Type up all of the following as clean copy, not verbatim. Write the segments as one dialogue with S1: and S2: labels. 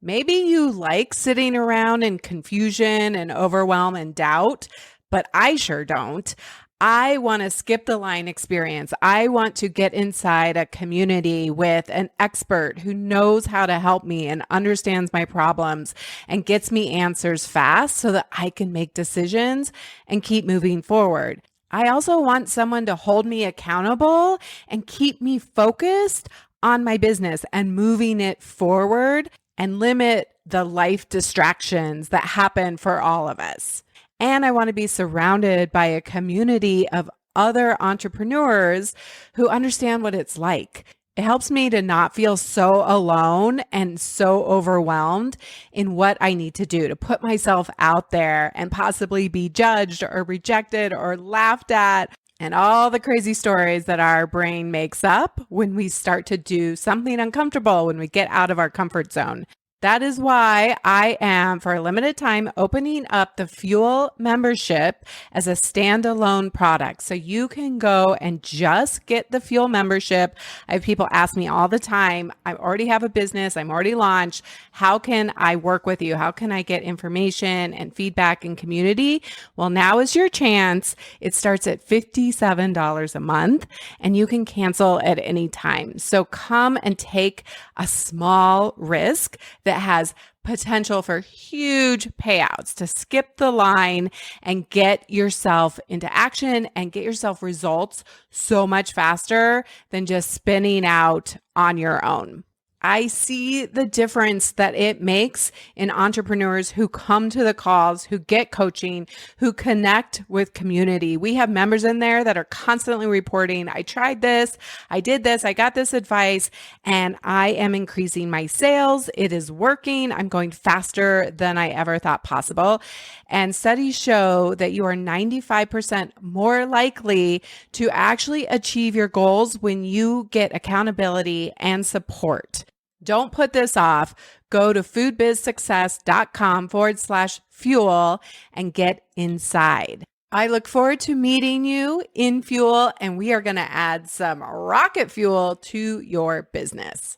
S1: Maybe you like sitting around in confusion and overwhelm and doubt, but I sure don't. I want to skip the line experience. I want to get inside a community with an expert who knows how to help me and understands my problems and gets me answers fast so that I can make decisions and keep moving forward. I also want someone to hold me accountable and keep me focused on my business and moving it forward and limit the life distractions that happen for all of us. And I want to be surrounded by a community of other entrepreneurs who understand what it's like. It helps me to not feel so alone and so overwhelmed in what I need to do to put myself out there and possibly be judged or rejected or laughed at, and all the crazy stories that our brain makes up when we start to do something uncomfortable, when we get out of our comfort zone. That is why I am, for a limited time, opening up the Fuel membership as a standalone product. So you can go and just get the Fuel membership. I have people ask me all the time, I already have a business, I'm already launched. How can I work with you? How can I get information and feedback and community? Well, now is your chance. It starts at $57 a month and you can cancel at any time. So come and take a small risk that has potential for huge payouts to skip the line and get yourself into action and get yourself results so much faster than just spinning out on your own. I see the difference that it makes in entrepreneurs who come to the calls, who get coaching, who connect with community. We have members in there that are constantly reporting, I tried this, I did this, I got this advice, and I am increasing my sales. It is working. I'm going faster than I ever thought possible. And studies show that you are 95% more likely to actually achieve your goals when you get accountability and support. Don't put this off. Go to foodbizsuccess.com/fuel and get inside. I look forward to meeting you in Fuel, and we are going to add some rocket fuel to your business.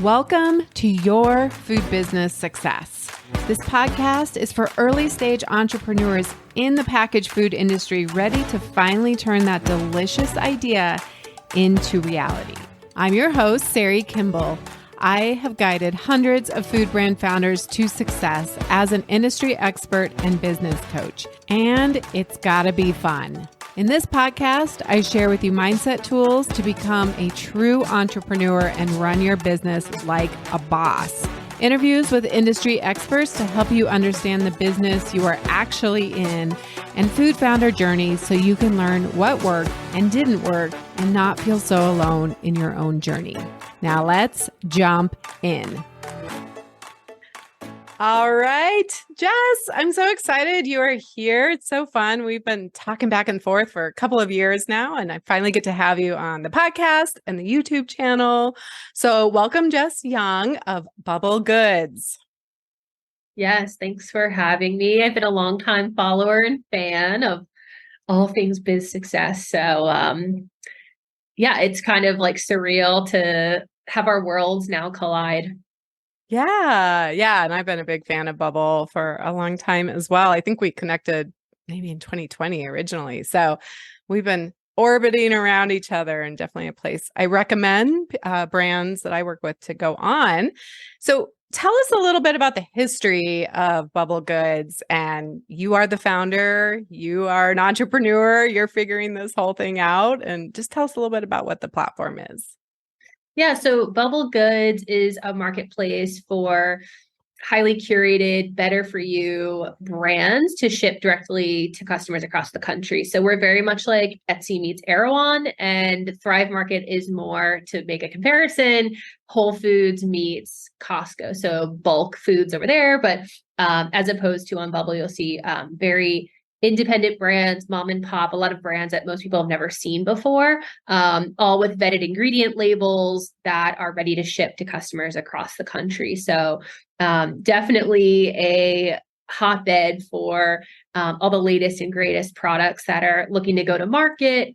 S1: Welcome to Your Food Business Success. This podcast is for early stage entrepreneurs in the packaged food industry ready to finally turn that delicious idea into reality. I'm your host, Sari Kimbell. I have guided hundreds of food brand founders to success as an industry expert and business coach, and it's gotta be fun. In this podcast, I share with you mindset tools to become a true entrepreneur and run your business like a boss. Interviews with industry experts to help you understand the business you are actually in, and food founder journeys so you can learn what worked and didn't work and not feel so alone in your own journey. Now let's jump in. All right, Jess, I'm so excited you are here. It's so fun. We've been talking back and forth for a couple of years now, and I finally get to have you on the podcast and the YouTube channel. So welcome, Jess Young of Bubble Goods.
S2: Yes, thanks for having me. I've been a longtime follower and fan of all things biz success. So yeah, it's kind of like surreal to have our worlds now collide.
S1: Yeah. And I've been a big fan of Bubble for a long time as well. I think we connected maybe in 2020 originally. So we've been orbiting around each other, and definitely a place I recommend brands that I work with to go on. So tell us a little bit about the history of Bubble Goods. And you are the founder, you are an entrepreneur, you're figuring this whole thing out. And just tell us a little bit about what the platform is.
S2: Yeah, so Bubble Goods is a marketplace for highly curated, better for you brands to ship directly to customers across the country. So we're very much like Etsy meets Erewhon, and Thrive Market is more, to make a comparison, Whole Foods meets Costco. So bulk foods over there, but as opposed to on Bubble, you'll see very independent brands, mom and pop, a lot of brands that most people have never seen before, all with vetted ingredient labels that are ready to ship to customers across the country. So definitely a hotbed for all the latest and greatest products that are looking to go to market.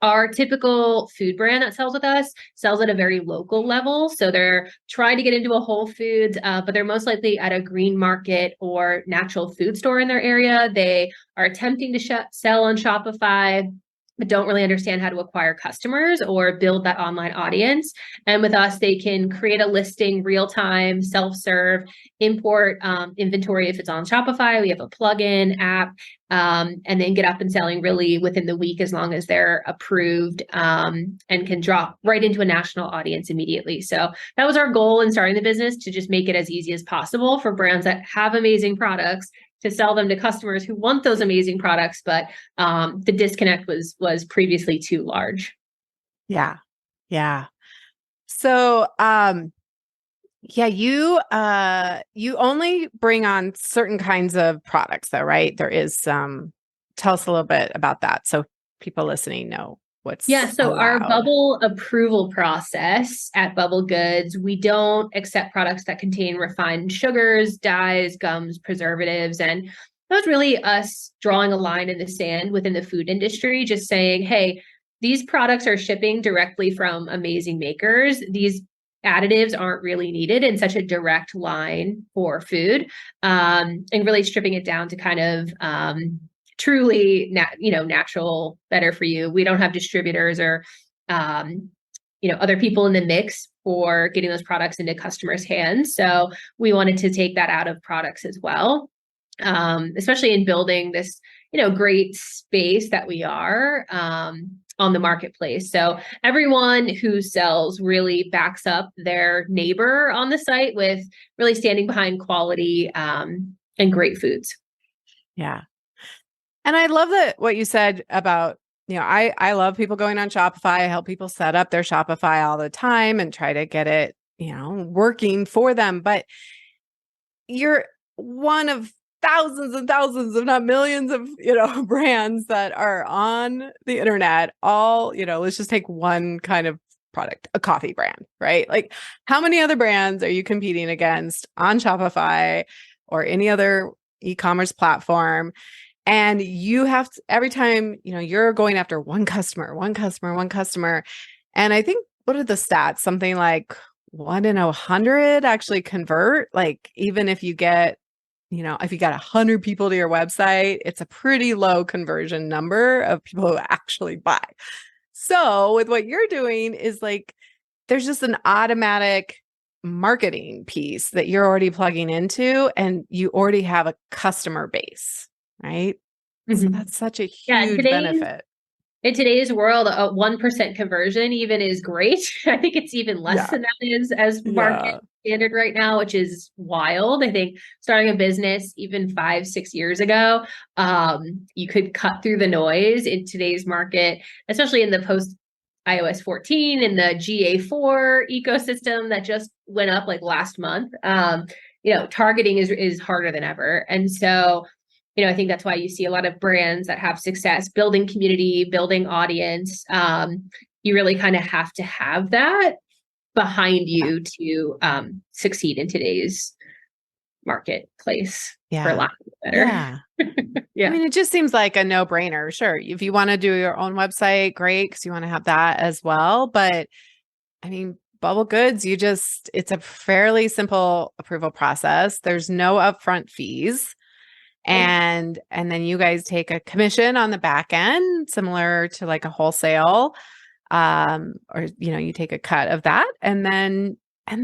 S2: Our typical food brand that sells with us sells at a very local level. So they're trying to get into a Whole Foods, but they're most likely at a green market or natural food store in their area. They are attempting to sell on Shopify, but don't really understand how to acquire customers or build that online audience. And with us, they can create a listing real time, self-serve, import inventory if it's on Shopify. We have a plugin app, and then get up and selling really within the week as long as they're approved, and can drop right into a national audience immediately. So that was our goal in starting the business, to just make it as easy as possible for brands that have amazing products to sell them to customers who want those amazing products, but the disconnect was previously too large.
S1: Yeah. Yeah. So, yeah, you only bring on certain kinds of products though, right? There is tell us a little bit about that so people listening know what's
S2: So our
S1: allowed.
S2: bubble approval process at Bubble Goods, we don't accept products that contain refined sugars, dyes, gums, preservatives. And that was really us drawing a line in the sand within the food industry, just saying, hey, these products are shipping directly from amazing makers. These additives aren't really needed in such a direct line for food, and really stripping it down to kind of truly natural, better for you. We don't have distributors or other people in the mix for getting those products into customers' hands. So we wanted to take that out of products as well, especially in building this great space that we are on the marketplace. So everyone who sells really backs up their neighbor on the site with really standing behind quality and great foods.
S1: Yeah. And I love that what you said about, I love people going on Shopify. I help people set up their Shopify all the time and try to get it, working for them. But you're one of thousands and thousands, if not millions of, brands that are on the internet. All, let's just take one kind of product, a coffee brand, right? Like, how many other brands are you competing against on Shopify or any other e-commerce platform? And you have to, every time, you're going after one customer. And I think, what are the stats? Something like 1 in 100 actually convert. Like, even if you get, if you got 100 people to your website, it's a pretty low conversion number of people who actually buy. So with what you're doing is like, there's just an automatic marketing piece that you're already plugging into, and you already have a customer base. Right. Mm-hmm. So that's such a huge benefit.
S2: In today's world, a 1% conversion even is great. I think it's even less than that is as market standard right now, which is wild. I think starting a business even 5-6 years ago, you could cut through the noise in today's market, especially in the post iOS 14 and the GA4 ecosystem that just went up like last month. Targeting is harder than ever. And so I think that's why you see a lot of brands that have success building community, building audience. You really kind of have to have that behind you to succeed in today's marketplace, for lack of better.
S1: I mean, it just seems like a no-brainer. Sure, if you want to do your own website, great, because you want to have that as well. But I mean, Bubble Goods, it's a fairly simple approval process. There's no upfront fees. And then you guys take a commission on the back end, similar to like a wholesale, or, you take a cut of that, and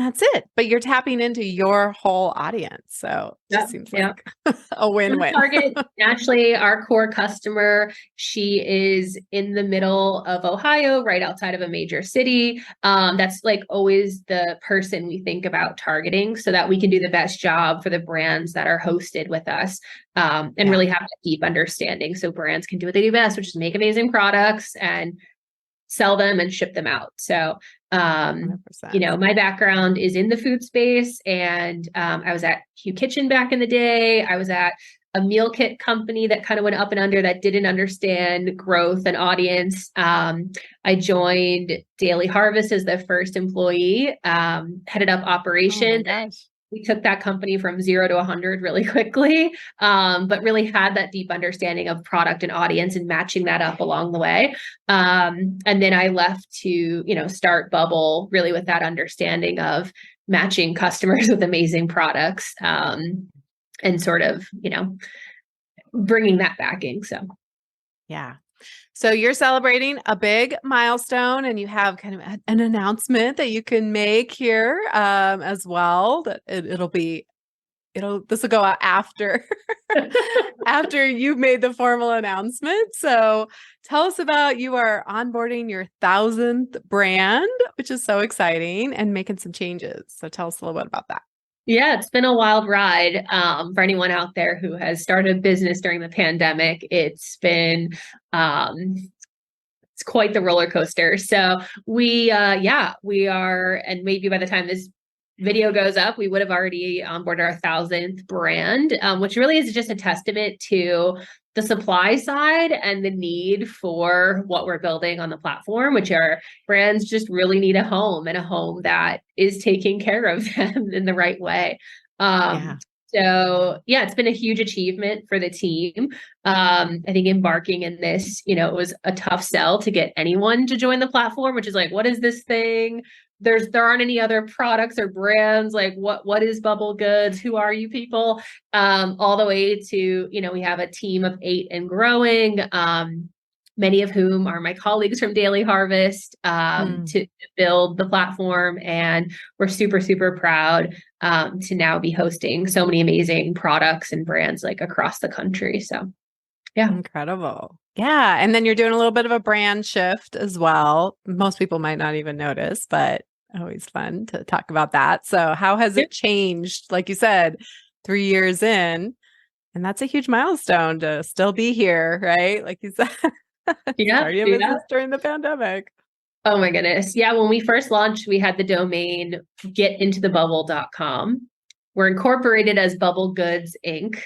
S1: that's it. But you're tapping into your whole audience. So it just seems like a win-win.
S2: Target, actually, our core customer, she is in the middle of Ohio, right outside of a major city. That's like always the person we think about targeting so that we can do the best job for the brands that are hosted with us, and really have a deep understanding so brands can do what they do best, which is make amazing products and sell them and ship them out. So, my background is in the food space, and I was at Hugh Kitchen back in the day. I was at a meal kit company that kind of went up and under that didn't understand growth and audience. I joined Daily Harvest as the first employee, headed up operations. we took that company from 0 to 100 really quickly, but really had that deep understanding of product and audience and matching that up along the way. And then I left to, start Bubble really with that understanding of matching customers with amazing products, and sort of, bringing that backing. So,
S1: Yeah. So you're celebrating a big milestone and you have kind of an announcement that you can make here as well. That this will go out after after you've made the formal announcement. So tell us about you are onboarding your 1,000th brand, which is so exciting, and making some changes. So tell us a little bit about that.
S2: yeah, it's been a wild ride. For anyone out there who has started a business during the pandemic, it's been it's quite the roller coaster. So we are, and maybe by the time this video goes up, we would have already onboarded our 1,000th brand, which really is just a testament to the supply side and the need for what we're building on the platform, which are brands just really need a home, and a home that is taking care of them in the right way.
S1: Yeah.
S2: So yeah, it's been a huge achievement for the team. I think embarking in this, it was a tough sell to get anyone to join the platform, which is like, what is this thing? There aren't any other products or brands. Like what is Bubble Goods? Who are you people? All the way to, we have a team of 8 and growing. Many of whom are my colleagues from Daily Harvest, to build the platform. And we're super, super proud to now be hosting so many amazing products and brands like across the country. So, yeah.
S1: Incredible. Yeah. And then you're doing a little bit of a brand shift as well. Most people might not even notice, but always fun to talk about that. So how has it changed? Like you said, 3 years in, and that's a huge milestone to still be here, right? Like you said. Starting a business during the pandemic.
S2: Oh my goodness. Yeah. When we first launched, we had the domain getintothe.bubble.com. We're incorporated as Bubble Goods Inc.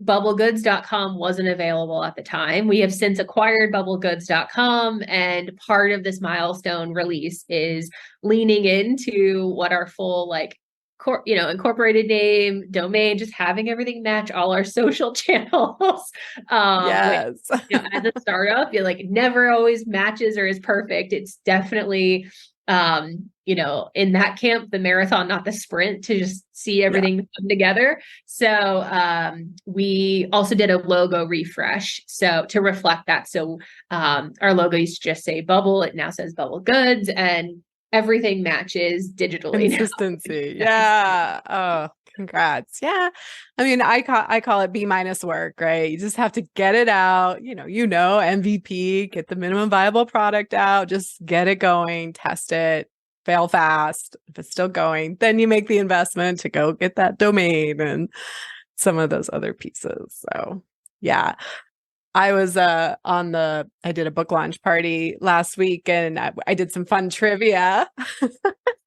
S2: Bubblegoods.com wasn't available at the time. We have since acquired bubblegoods.com, and part of this milestone release is leaning into what our full incorporated name, domain, just having everything match all our social channels.
S1: Yes.
S2: Which, as a startup, never always matches or is perfect. It's definitely, in that camp, the marathon, not the sprint, to just see everything come together. So we also did a logo refresh. So to reflect that. So our logo used to just say Bubble. It now says Bubble Goods, and everything matches digitally.
S1: Consistency. Yeah. Oh, congrats. Yeah. I mean, I call it B- work, right? You just have to get it out, MVP, get the minimum viable product out, just get it going, test it, fail fast. If it's still going, then you make the investment to go get that domain and some of those other pieces. So yeah. I was I did a book launch party last week, and I did some fun trivia.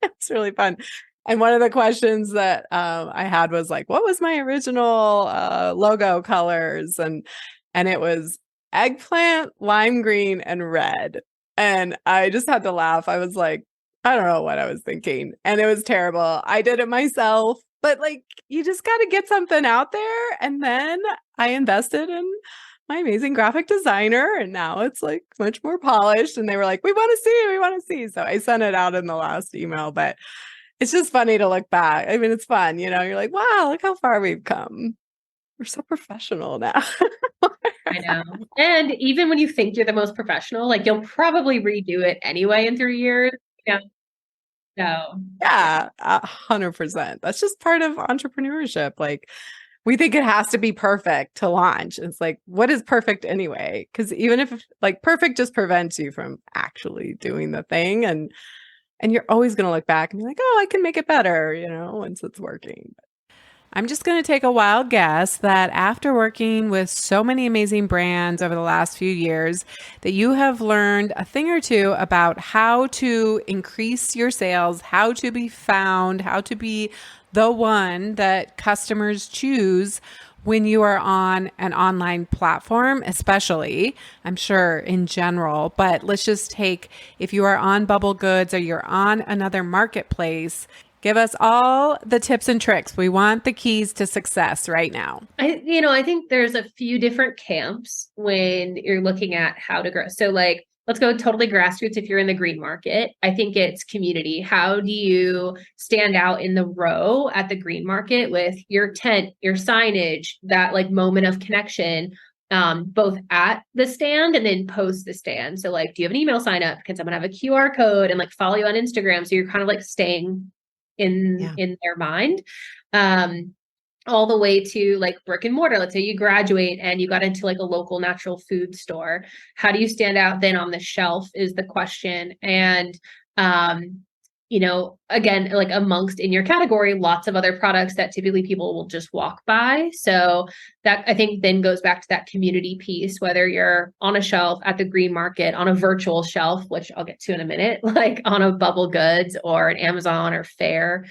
S1: It's really fun. And one of the questions that I had was like, what was my original logo colors? And it was eggplant, lime green, and red. And I just had to laugh. I was like, I don't know what I was thinking. And it was terrible. I did it myself. But you just got to get something out there. And then I invested in my amazing graphic designer, and now it's much more polished, and they were like, we want to see. So I sent it out in the last email, but it's just funny to look back. I mean, it's fun, you're like, wow, look how far we've come. We're so professional now.
S2: I know. And even when you think you're the most professional, you'll probably redo it anyway in 3 years. Yeah. So
S1: yeah, 100%. That's just part of entrepreneurship. We think it has to be perfect to launch. It's like, what is perfect anyway? Because even if perfect just prevents you from actually doing the thing. And you're always going to look back and be like, oh, I can make it better, once it's working. I'm just going to take a wild guess that after working with so many amazing brands over the last few years, that you have learned a thing or two about how to increase your sales, how to be found, how to be the one that customers choose when you are on an online platform, especially, I'm sure in general, but let's just take, if you are on Bubble Goods or you're on another marketplace, Give us all the tips and tricks. We want the keys to success right now.
S2: I think there's a few different camps when you're looking at how to grow. So like, let's go totally grassroots. If you're in the green market, I think it's community. How do you stand out in the row at the green market with your tent, your signage, that like moment of connection, both at the stand and then post the stand. So like, do you have an email sign up? Can someone have a QR code and like follow you on Instagram? So you're kind of like staying in their mind. All the way to like brick and mortar. Let's say you graduate and you got into like a local natural food store. How do you stand out then on the shelf is the question. And, again, like amongst in your category, lots of other products that typically people will just walk by. So that I think then goes back to that community piece, whether you're on a shelf at the green market, on a virtual shelf, which I'll get to in a minute, like on a Bubble Goods or an Amazon or Fair.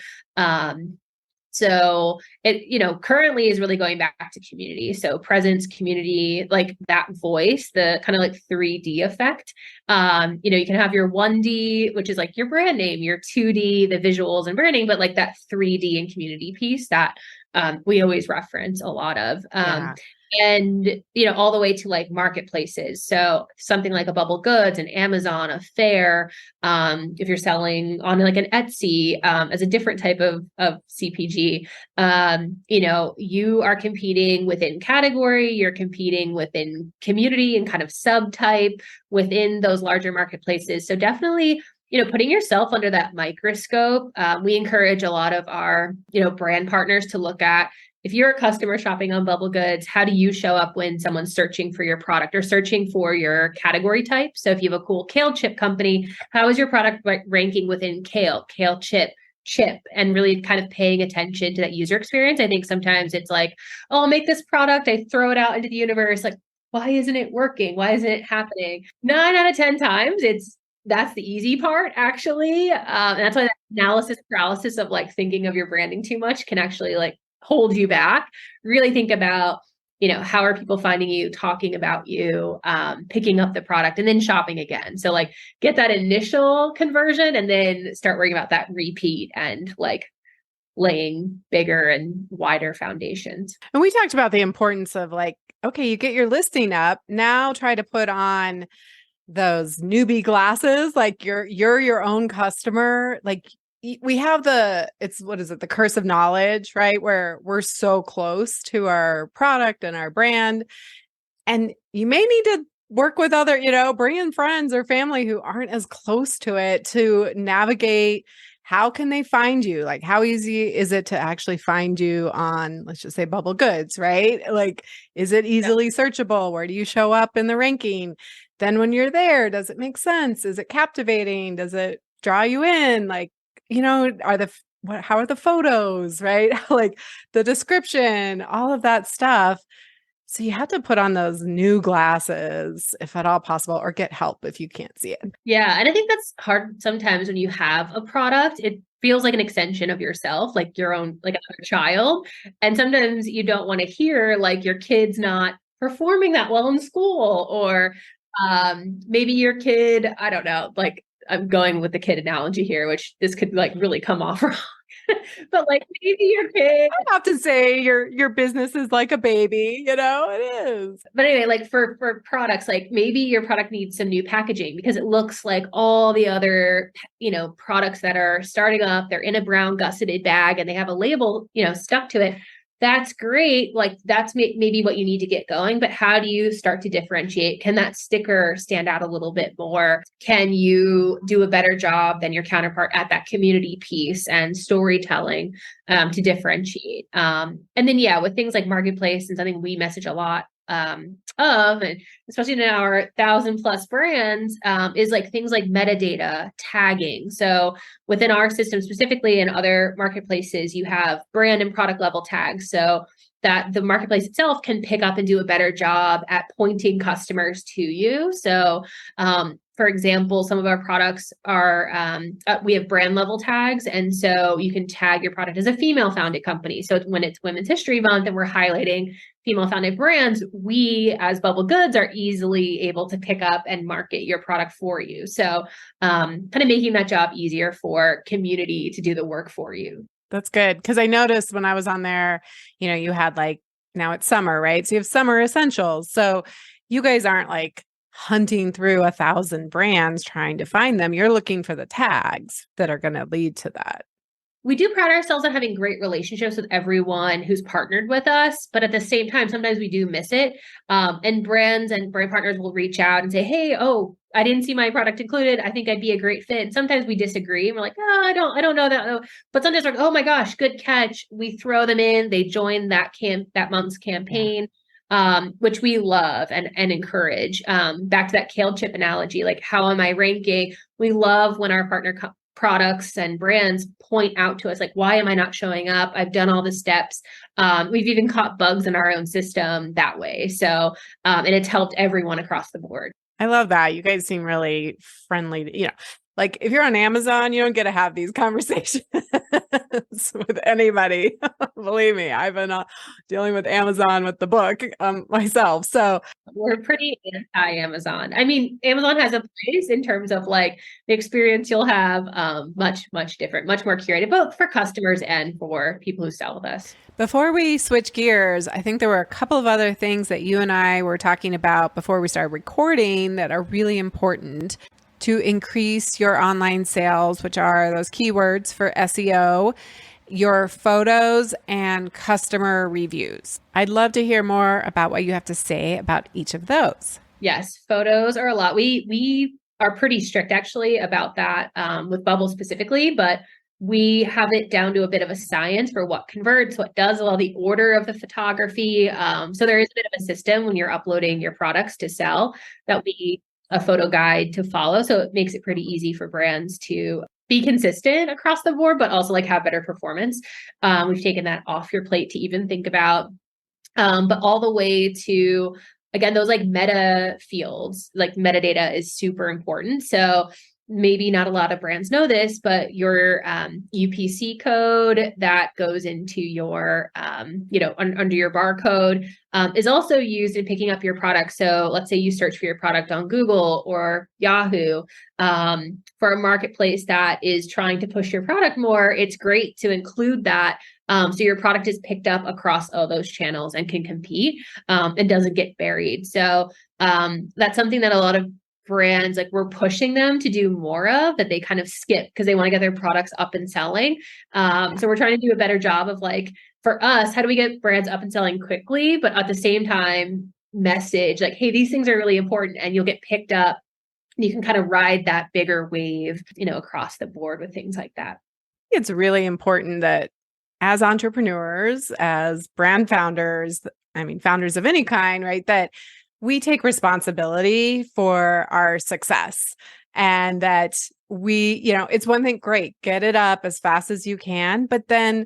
S2: So it, currently is really going back to community. So presence, community, like that voice, the kind of like 3D effect. You can have your 1D, which is like your brand name, your 2D, the visuals and branding, but like that 3D and community piece that we always reference a lot of. And, all the way to like marketplaces. So something like a Bubble Goods, an Amazon, a Fair, if you're selling on like an Etsy, as a different type of CPG, you are competing within category, you're competing within community and kind of subtype within those larger marketplaces. So definitely, putting yourself under that microscope. We encourage a lot of our, brand partners to look at, if you're a customer shopping on Bubble Goods, how do you show up when someone's searching for your product or searching for your category type? So if you have a cool kale chip company, how is your product ranking within kale chip, and really kind of paying attention to that user experience? I think sometimes it's like, oh, I'll make this product, I throw it out into the universe. Like, why isn't it working? Why isn't it happening? 9 out of 10 times, that's the easy part, actually. And that's why that analysis paralysis of like thinking of your branding too much can actually like hold you back. Really think about, how are people finding you, talking about you, picking up the product and then shopping again. So like get that initial conversion and then start worrying about that repeat and like laying bigger and wider foundations.
S1: And we talked about the importance of like, okay, you get your listing up, now try to put on those newbie glasses, like you're your own customer. Like we have the curse of knowledge, right? Where we're so close to our product and our brand. And you may need to work with other, bring in friends or family who aren't as close to it to navigate. How can they find you? Like, how easy is it to actually find you on, let's just say, Bubble Goods, right? Like, is it easily searchable? Where do you show up in the ranking? Then when you're there, does it make sense? Is it captivating? Does it draw you in? Like, how are the photos, right? Like the description, all of that stuff. So you have to put on those new glasses if at all possible, or get help if you can't see it.
S2: Yeah. And I think that's hard sometimes when you have a product. It feels like an extension of yourself, like your own, like a child. And sometimes you don't want to hear like your kid's not performing that well in school, or maybe your kid, I don't know, like I'm going with the kid analogy here, which this could like really come off wrong. But like maybe your kid,
S1: I have to say your business is like a baby, it is.
S2: But anyway, like for products, like maybe your product needs some new packaging because it looks like all the other, products that are starting up, they're in a brown gusseted bag and they have a label, stuck to it. That's great. Like that's maybe what you need to get going, but how do you start to differentiate? Can that sticker stand out a little bit more? Can you do a better job than your counterpart at that community piece and storytelling to differentiate? And then, with things like marketplace and something we message a lot of, and especially in our 1,000+ brands, is like things like metadata tagging. So within our system specifically and other marketplaces, you have brand and product level tags. So that the marketplace itself can pick up and do a better job at pointing customers to you. So, for example, some of our products are, we have brand level tags. And so you can tag your product as a female founded company. So when it's Women's History Month and we're highlighting female founded brands, we as Bubble Goods are easily able to pick up and market your product for you. So kind of making that job easier for community to do the work for you.
S1: That's good. Because I noticed when I was on there, you had like, now it's summer, right? So you have summer essentials. So you guys aren't like hunting through 1,000 brands trying to find them. You're looking for the tags that are going to lead to that.
S2: We do pride ourselves on having great relationships with everyone who's partnered with us, but at the same time, sometimes we do miss it. And brands and brand partners will reach out and say, "Hey, oh, I didn't see my product included. I think I'd be a great fit." And sometimes we disagree and we're like, "Oh, I don't know that though." But sometimes we're like, "Oh my gosh, good catch." We throw them in. They join that month's campaign. Which we love and encourage. Back to that kale chip analogy, like how am I ranking? We love when our partner products and brands point out to us, like, why am I not showing up? I've done all the steps. We've even caught bugs in our own system that way. So, and it's helped everyone across the board.
S1: I love that. You guys seem really friendly. Like if you're on Amazon, you don't get to have these conversations with anybody. Believe me, I've been dealing with Amazon with the book myself. So
S2: we're pretty anti-Amazon. I mean, Amazon has a place in terms of like the experience you'll have, much different, much more curated, both for customers and for people who sell with us.
S1: Before we switch gears, I think there were a couple of other things that you and I were talking about before we started recording that are really important to increase your online sales, which are those keywords for SEO, your photos, and customer reviews. I'd love to hear more about what you have to say about each of those.
S2: Yes, photos are a lot. We are pretty strict actually about that, with Bubble specifically, but we have it down to a bit of a science for what converts, what does, all the order of the photography. So there is a bit of a system when you're uploading your products to sell that we a photo guide to follow. So it makes it pretty easy for brands to be consistent across the board, but also like have better performance. We've taken that off your plate to even think about, but all the way to, again, those like meta fields, like metadata is super important. So maybe not a lot of brands know this, but your UPC code that goes into your, under your barcode is also used in picking up your product. So let's say you search for your product on Google or Yahoo, for a marketplace that is trying to push your product more. It's great to include that. So your product is picked up across all those channels and can compete, and doesn't get buried. So that's something that a lot of brands, like we're pushing them to do more of, that they kind of skip because they want to get their products up and selling. So we're trying to do a better job of like, for us, how do we get brands up and selling quickly, but at the same time message like, hey, these things are really important and you'll get picked up. You can kind of ride that bigger wave, across the board with things like that.
S1: It's really important that as entrepreneurs, as brand founders, founders of any kind, right, that we take responsibility for our success, and that we, it's one thing, great, get it up as fast as you can, but then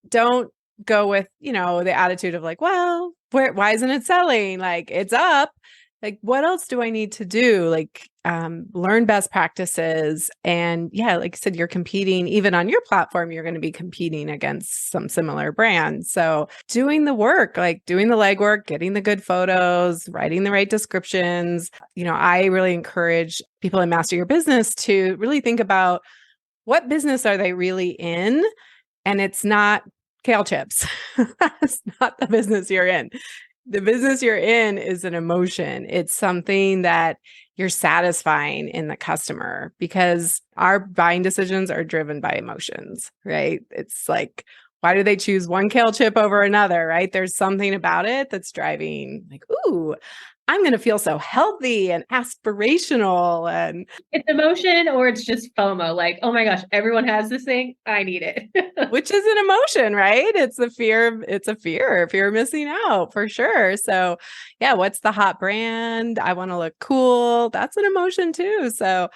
S1: don't go with, the attitude of like, well, why isn't it selling? Like, it's up. Like, what else do I need to do? Like, learn best practices. And yeah, like I said, you're competing, even on your platform, you're going to be competing against some similar brands. So doing the work, like doing the legwork, getting the good photos, writing the right descriptions. I really encourage people in Master Your Business to really think about what business are they really in? And it's not kale chips. It's not the business you're in. The business you're in is an emotion. It's something that you're satisfying in the customer, because our buying decisions are driven by emotions, right? It's like, why do they choose one kale chip over another, right? There's something about it that's driving like, ooh, I'm going to feel so healthy and aspirational. And
S2: it's emotion, or it's just FOMO. Like, oh my gosh, everyone has this thing. I need it.
S1: Which is an emotion, right? It's a fear of missing out for sure. So yeah, what's the hot brand? I want to look cool. That's an emotion too. So,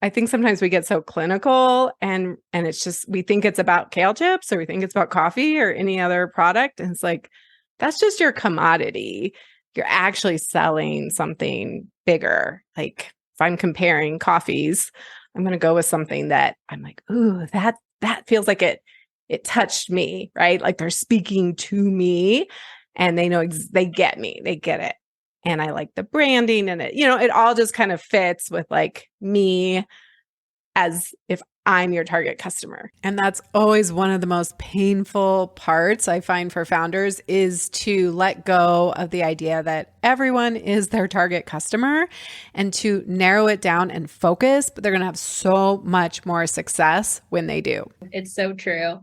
S1: I think sometimes we get so clinical and it's just, we think it's about kale chips, or we think it's about coffee or any other product. And it's like, that's just your commodity. You're actually selling something bigger. Like if I'm comparing coffees, I'm going to go with something that I'm like, ooh, that feels like it touched me, right? Like they're speaking to me and they know, they get me, they get it. And I like the branding and it, it all just kind of fits with like me as if I'm your target customer. And that's always one of the most painful parts I find for founders is to let go of the idea that everyone is their target customer and to narrow it down and focus, but they're going to have so much more success when they do.
S2: It's so true.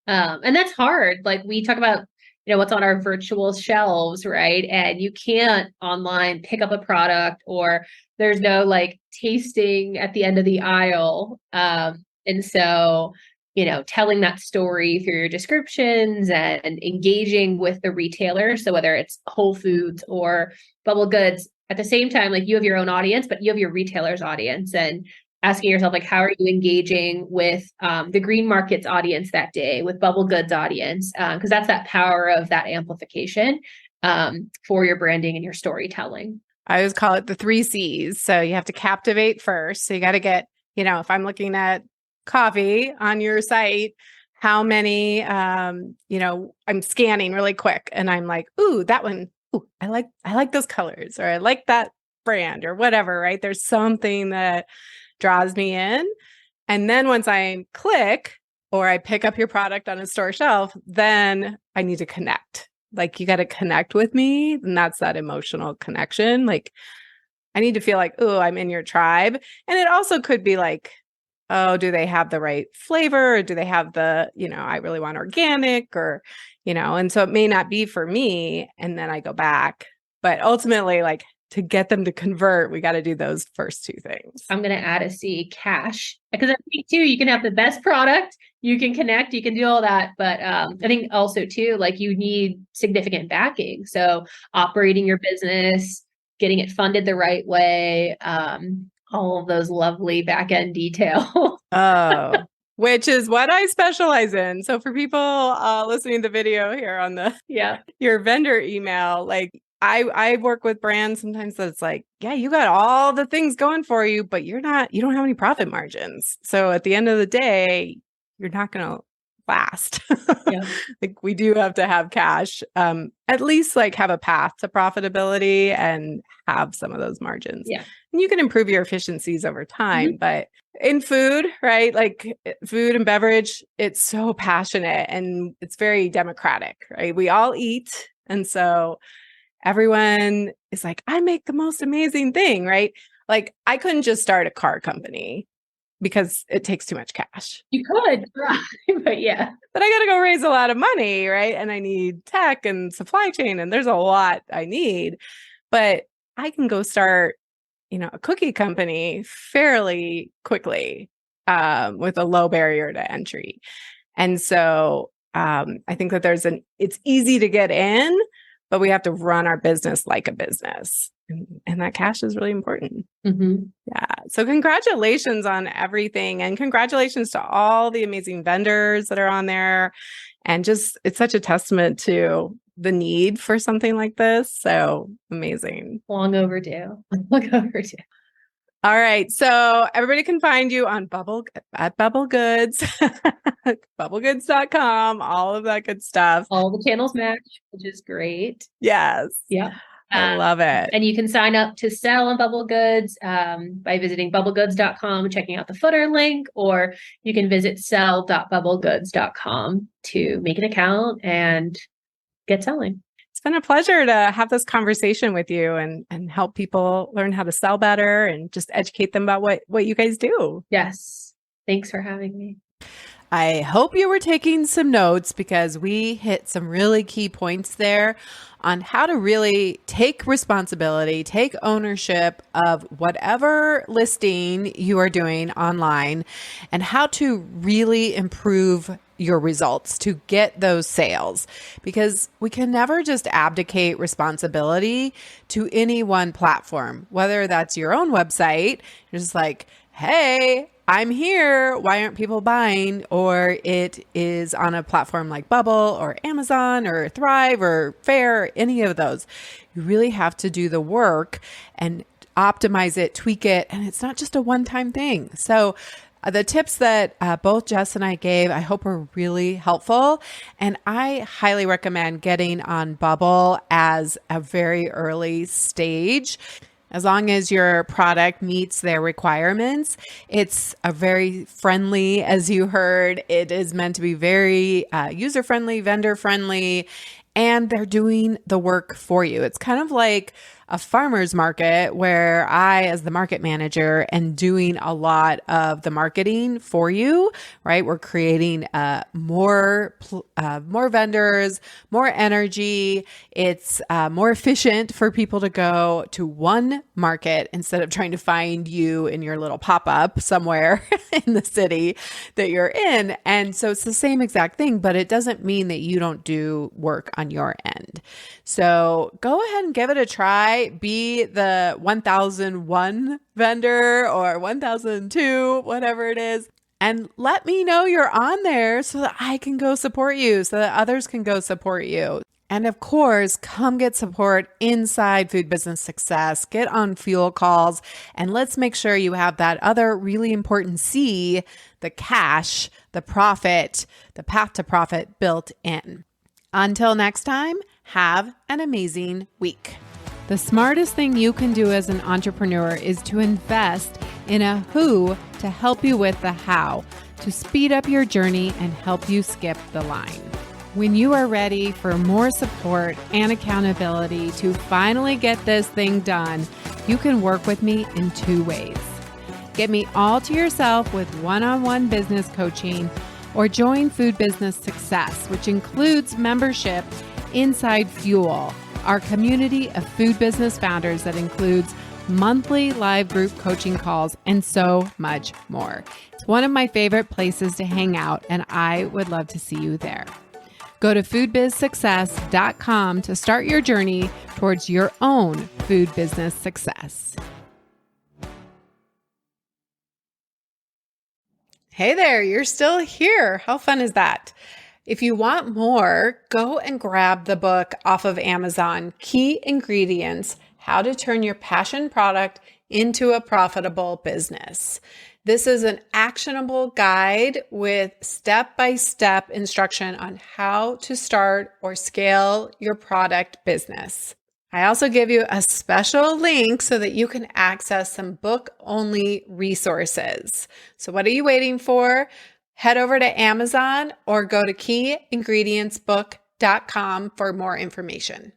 S2: And that's hard. Like we talk about, what's on our virtual shelves, right? And you can't online pick up a product or there's no like tasting at the end of the aisle. And so, telling that story through your descriptions and engaging with the retailer. So whether it's Whole Foods or Bubble Goods, at the same time, like you have your own audience, but you have your retailer's audience and asking yourself, like, how are you engaging with the green markets audience that day, with Bubble Goods audience? Because that's that power of that amplification for your branding and your storytelling.
S1: I always call it the 3 C's. So you have to captivate first. So you got to get, if I'm looking at coffee on your site, how many, I'm scanning really quick and I'm like, ooh, that one, ooh, I like those colors, or I like that brand or whatever, right? There's something that draws me in. And then once I click or I pick up your product on a store shelf, then I need to connect. Like you got to connect with me. And that's that emotional connection. Like I need to feel like, oh, I'm in your tribe. And it also could be like, oh, do they have the right flavor? Or do they have the, I really want organic or, and so it may not be for me. And then I go back. But ultimately, like to get them to convert, we got to do those first 2 things.
S2: I'm going to add a C, cash, because I think too, you can have the best product, you can connect, you can do all that. But I think also too, like you need significant backing. So operating your business, getting it funded the right way, all of those lovely back end details.
S1: Oh, which is what I specialize in. So for people listening to the video here on your vendor email, like I work with brands sometimes that's like, yeah, you got all the things going for you, but you don't have any profit margins. So at the end of the day, you're not going to last. Yeah. Like we do have to have cash, at least like have a path to profitability and have some of those margins.
S2: Yeah.
S1: And you can improve your efficiencies over time, but in food, right? Like food and beverage, it's so passionate and it's very democratic, right? We all eat. And so everyone is like, I make the most amazing thing, right? Like I couldn't just start a car company because it takes too much cash.
S2: You could, but yeah.
S1: But I got to go raise a lot of money, right? And I need tech and supply chain, and there's a lot I need. But I can go start, a cookie company fairly quickly with a low barrier to entry. And so I think that it's easy to get in, but we have to run our business like a business. And that cash is really important.
S2: Mm-hmm.
S1: Yeah. So congratulations on everything. And congratulations to all the amazing vendors that are on there. And just, it's such a testament to the need for something like this. So amazing.
S2: Long overdue. Long overdue.
S1: All right. So everybody can find you on at Bubble Goods, bubblegoods.com, all of that good stuff.
S2: All the channels match, which is great.
S1: Yes.
S2: Yeah.
S1: I love it.
S2: And you can sign up to sell on Bubble Goods by visiting bubblegoods.com, checking out the footer link, or you can visit sell.bubblegoods.com to make an account and get selling.
S1: It's been a pleasure to have this conversation with you and help people learn how to sell better and just educate them about what you guys do.
S2: Yes. Thanks for having me.
S1: I hope you were taking some notes because we hit some really key points there on how to really take responsibility, take ownership of whatever listing you are doing online and how to really improve your results to get those sales, because we can never just abdicate responsibility to any one platform, whether that's your own website. You're just like, hey, I'm here. Why aren't people buying? Or it is on a platform like Bubble or Amazon or Thrive or Fair, any of those. You really have to do the work and optimize it, tweak it, and it's not just a one-time thing. So the tips that both Jess and I gave, I hope were really helpful. And I highly recommend getting on Bubble as a very early stage. As long as your product meets their requirements, it's a very friendly, as you heard, it is meant to be very user-friendly, vendor-friendly, and they're doing the work for you. It's kind of like a farmer's market where I, as the market manager, am doing a lot of the marketing for you, right? We're creating more vendors, more energy. It's more efficient for people to go to one market instead of trying to find you in your little pop-up somewhere in the city that you're in. And so it's the same exact thing, but it doesn't mean that you don't do work on your end. So go ahead and give it a try. Be the 1001 vendor or 1002, whatever it is. And let me know you're on there so that I can go support you, so that others can go support you. And of course, come get support inside Food Business Success. Get on fuel calls, and let's make sure you have that other really important C, the cash, the profit, the path to profit built in. Until next time, have an amazing week. The smartest thing you can do as an entrepreneur is to invest in a who to help you with the how, to speed up your journey and help you skip the line. When you are ready for more support and accountability to finally get this thing done, you can work with me in two ways. Get me all to yourself with one-on-one business coaching, or join Food Business Success, which includes membership inside Fuel, our community of food business founders that includes monthly live group coaching calls and so much more. It's one of my favorite places to hang out, and I would love to see you there. Go to foodbizsuccess.com to start your journey towards your own food business success. Hey there, you're still here. How fun is that? If you want more, go and grab the book off of Amazon, Key Ingredients: How to Turn Your Passion Product into a Profitable Business. This is an actionable guide with step-by-step instruction on how to start or scale your product business. I also give you a special link so that you can access some book-only resources. So what are you waiting for? Head over to Amazon or go to keyingredientsbook.com for more information.